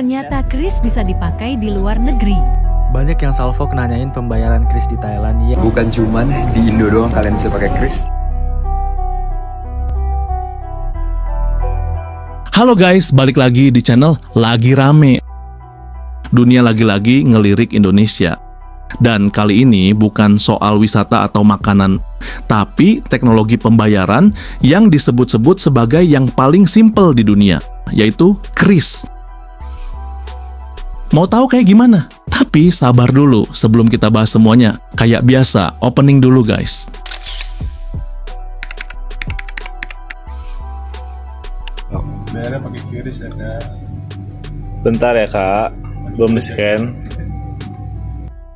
Ternyata kris bisa dipakai di luar negeri. Banyak yang salfok nanyain pembayaran kris di Thailand. Ya. Bukan cuman di Indo doang kalian bisa pakai kris. Halo guys, balik lagi di channel Lagi Rame. Dunia lagi-lagi ngelirik Indonesia. Dan kali ini bukan soal wisata atau makanan, tapi teknologi pembayaran yang disebut-sebut sebagai yang paling simpel di dunia, yaitu kris. Mau tahu kayak gimana? Tapi sabar dulu sebelum kita bahas semuanya. Kayak biasa, opening dulu guys. Bayarnya pakai QRIS ya kak. Bentar ya kak, belum di-scan.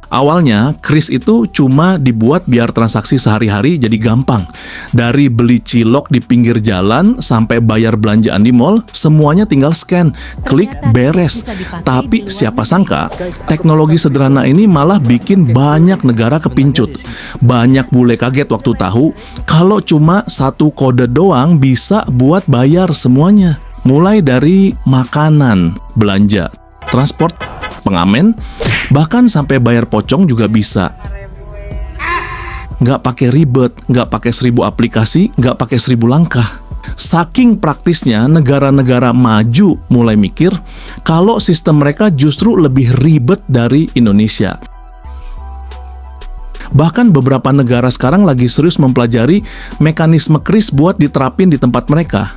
Awalnya, kris itu cuma dibuat biar transaksi sehari-hari jadi gampang. Dari beli cilok di pinggir jalan sampai bayar belanjaan di mall, semuanya tinggal scan, klik, beres. Tapi siapa sangka, teknologi sederhana ini malah bikin banyak negara kepincut. Banyak bule kaget waktu tahu kalau cuma satu kode doang bisa buat bayar semuanya. Mulai dari makanan, belanja, transport, pengamen, bahkan sampai bayar pocong juga bisa. Nggak pakai ribet, nggak pakai 1000 aplikasi, nggak pakai 1000 langkah. Saking praktisnya, negara-negara maju mulai mikir kalau sistem mereka justru lebih ribet dari Indonesia. Bahkan beberapa negara sekarang lagi serius mempelajari mekanisme kris buat diterapin di tempat mereka.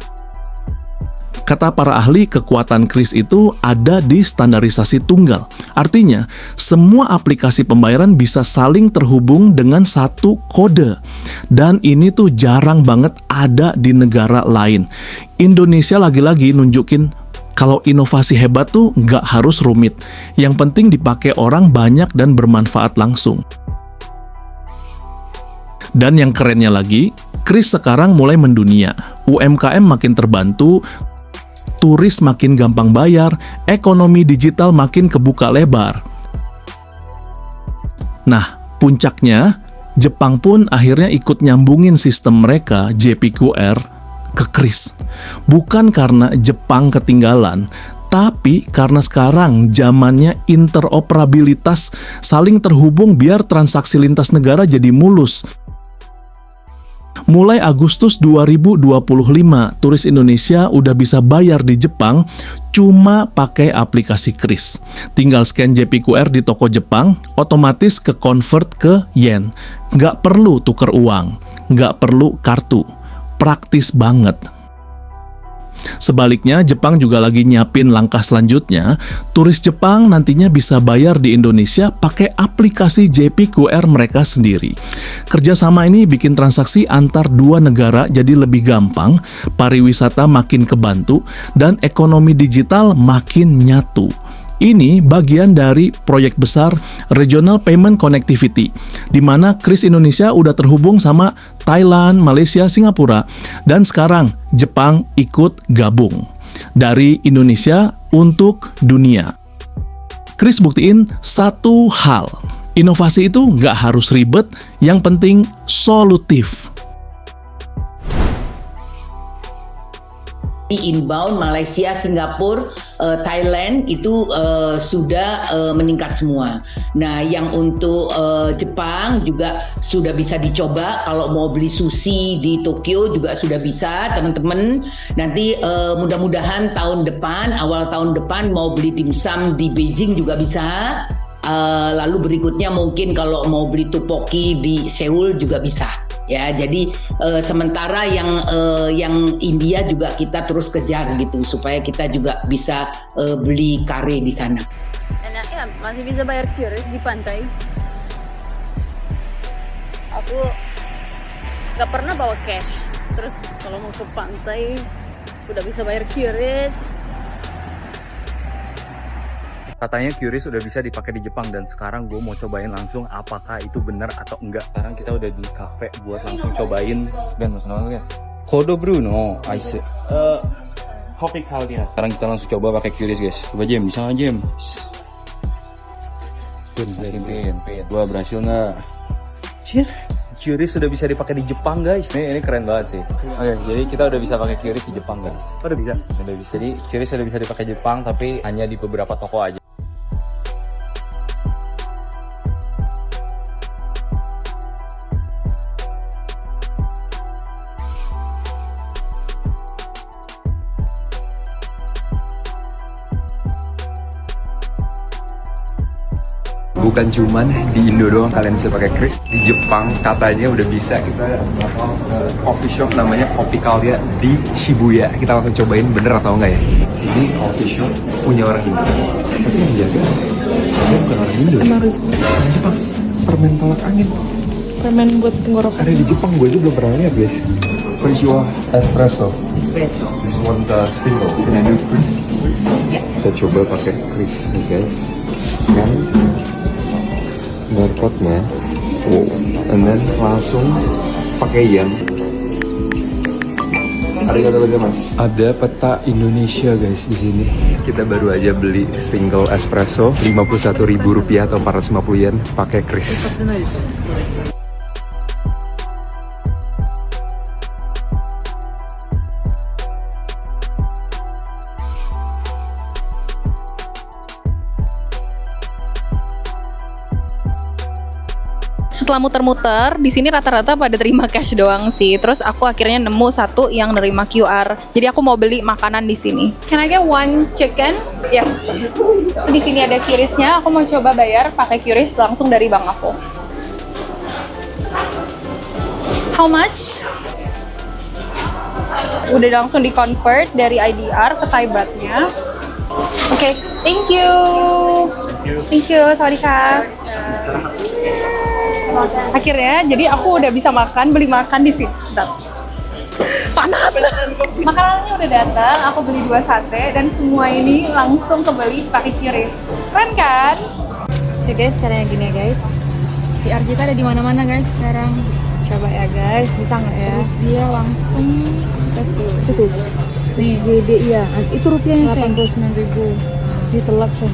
Kata para ahli, kekuatan kris itu ada di standarisasi tunggal. Artinya, semua aplikasi pembayaran bisa saling terhubung dengan satu kode. Dan ini tuh jarang banget ada di negara lain. Indonesia lagi-lagi nunjukin kalau inovasi hebat tuh nggak harus rumit. Yang penting dipakai orang banyak dan bermanfaat langsung. Dan yang kerennya lagi, kris sekarang mulai mendunia. UMKM makin terbantu, turis makin gampang bayar, ekonomi digital makin kebuka lebar. Nah, puncaknya, Jepang pun akhirnya ikut nyambungin sistem mereka, JPQR, ke kris. Bukan karena Jepang ketinggalan, tapi karena sekarang zamannya interoperabilitas saling terhubung biar transaksi lintas negara jadi mulus. Mulai Agustus 2025, turis Indonesia udah bisa bayar di Jepang cuma pakai aplikasi kris. Tinggal scan JPQR di toko Jepang, otomatis ke-convert ke yen. Nggak perlu tuker uang, nggak perlu kartu. Praktis banget. Sebaliknya, Jepang juga lagi nyiapin langkah selanjutnya. Turis Jepang nantinya bisa bayar di Indonesia pakai aplikasi JPQR mereka sendiri. Kerjasama ini bikin transaksi antar dua negara jadi lebih gampang, pariwisata makin kebantu, dan ekonomi digital makin nyatu. Ini bagian dari proyek besar Regional Payment Connectivity, di mana kris Indonesia udah terhubung sama Thailand, Malaysia, Singapura, dan sekarang Jepang ikut gabung. Dari Indonesia untuk dunia. Kris buktiin satu hal, inovasi itu nggak harus ribet, yang penting solutif. Inbound Malaysia, Singapura, Thailand itu sudah meningkat semua. Nah, yang untuk Jepang juga sudah bisa dicoba. Kalau mau beli sushi di Tokyo juga sudah bisa, teman-teman. Nanti mudah-mudahan tahun depan, awal tahun depan mau beli dimsum di Beijing juga bisa. Lalu berikutnya mungkin kalau mau beli tteokbokki di Seoul juga bisa. Ya, jadi sementara yang India juga kita terus kejar gitu supaya kita juga bisa beli kare di sana. Enak ya, masih bisa bayar QRIS di pantai. Aku nggak pernah bawa cash. Terus kalau mau ke pantai udah bisa bayar QRIS. Katanya QRIS udah bisa dipakai di Jepang dan sekarang gue mau cobain langsung apakah itu benar atau enggak. Sekarang kita udah di cafe buat langsung cobain. Ben, pesan ya. Kodo brew no ice. Kopi kali ya. Sekarang kita langsung coba pakai QRIS guys. Coba Jem, bisa nggak Jem? Pin. Gua berhasil nggak? Cir. QRIS sudah bisa dipakai di Jepang guys. Ini keren banget sih. Oke, jadi kita udah bisa pakai QRIS di Jepang guys. Udah bisa. Udah bisa. Jadi QRIS sudah bisa dipakai di Jepang tapi hanya di beberapa toko aja. Bukan cuman di Indo doang kalian bisa pakai Kris, di Jepang katanya udah bisa. Kita coffee shop namanya Kopikalia di Shibuya. Kita langsung cobain bener atau enggak ya. Ini coffee shop punya orang Indo, tapi yang jaga bukan orang Indo. Orang Jepang. Permen tolak angin. Permen buat tenggorokan. Ada di Jepang, gue aja belum pernah lihat guys. Konnichiwa. Espresso. This one the single. Can I do Kris? Kita coba pakai Kris nih guys. Kan barcode-nya, wow, and then langsung pakai yen. Arigatou gozaimasu. Ada peta Indonesia guys di sini. Kita baru aja beli single espresso Rp51.000 atau 450 yen pakai Kris. Setelah muter-muter, di sini rata-rata pada terima cash doang sih. Terus aku akhirnya nemu satu yang nerima QR. Jadi aku mau beli makanan di sini. Can I get one chicken? Yes. Di sini ada QRIS-nya. Aku mau coba bayar pakai QRIS langsung dari bank aku. How much? Udah langsung di-convert dari IDR ke Thai baht-nya. Oke, thank you. Thank you, sawadika. Akhirnya, jadi aku udah bisa beli makan di sini. Panas! Makanannya udah datang, aku beli 2 sate dan semua ini langsung kebeli pakai QRIS. Keren kan? Oke guys, caranya gini ya guys. QR kita ada di mana-mana guys sekarang. Coba ya guys, bisa nggak ya? Terus dia langsung kasih. Itu. Nih, GD iya. Itu rupiahnya 89.000. Jadi telat sih.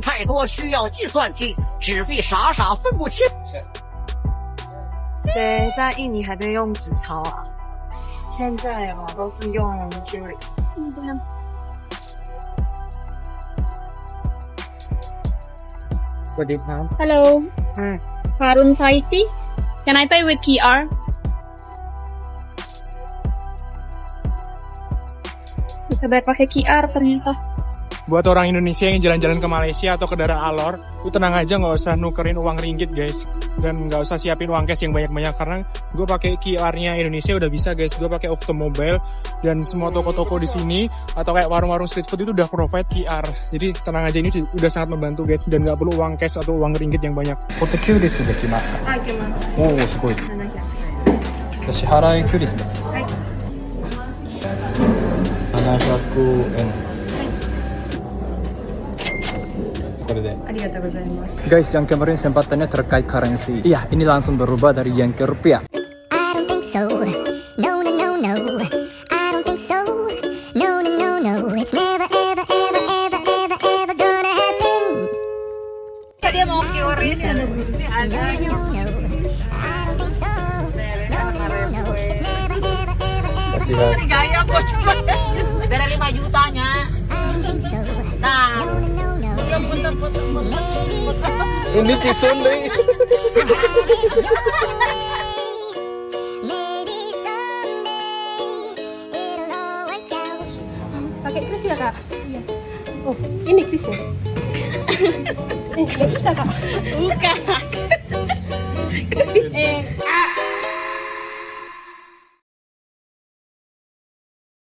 太多需要计算机，纸币傻傻分不清。对，在印尼还得用纸钞啊，现在嘛都是用 QRIS。สวัสดีครับ Hello. Harun Taiti. Can I pay with QR? Bisa bayar pakai QR ternyata. Buat orang Indonesia yang jalan-jalan ke Malaysia atau ke daerah Alor, lu tenang aja, nggak usah nukerin uang ringgit guys, dan nggak usah siapin uang cash yang banyak-banyak karena gue pakai QR-nya Indonesia udah bisa guys. Gue pakai Octomobile dan semua toko-toko di sini atau kayak warung-warung street food itu udah provide QR. Jadi tenang aja, ini udah sangat membantu guys dan nggak perlu uang cash atau uang ringgit yang banyak. Foto QRIS sudah kimasu ka? Kimasu. Oh, sugoi. 700. 支払いQRISだ。はい。700円。Guys, yang kemarin sempat tanya terkait currency. Iya, ini langsung berubah dari yen ke rupiah. I don't think so. No, no, no, no. I don't think so. No, no, no, no. It's never, ever, ever, ever, ever, ever gonna happen. Dia mau QRIS ya. Ini ada. No, no, no. I don't think so. No, no, no, no. It's never, ever, ever, ever. Ini gaya kok coba. Beda 5 jutanya. I don't think so. Nah, No, no, no, no. Maybe someday. Ini tisun deh. Maybe someday it'll all work out. Pakai kris ya kak? Iya. Oh, ini kris ya? Nggak bisa kak? Bukan.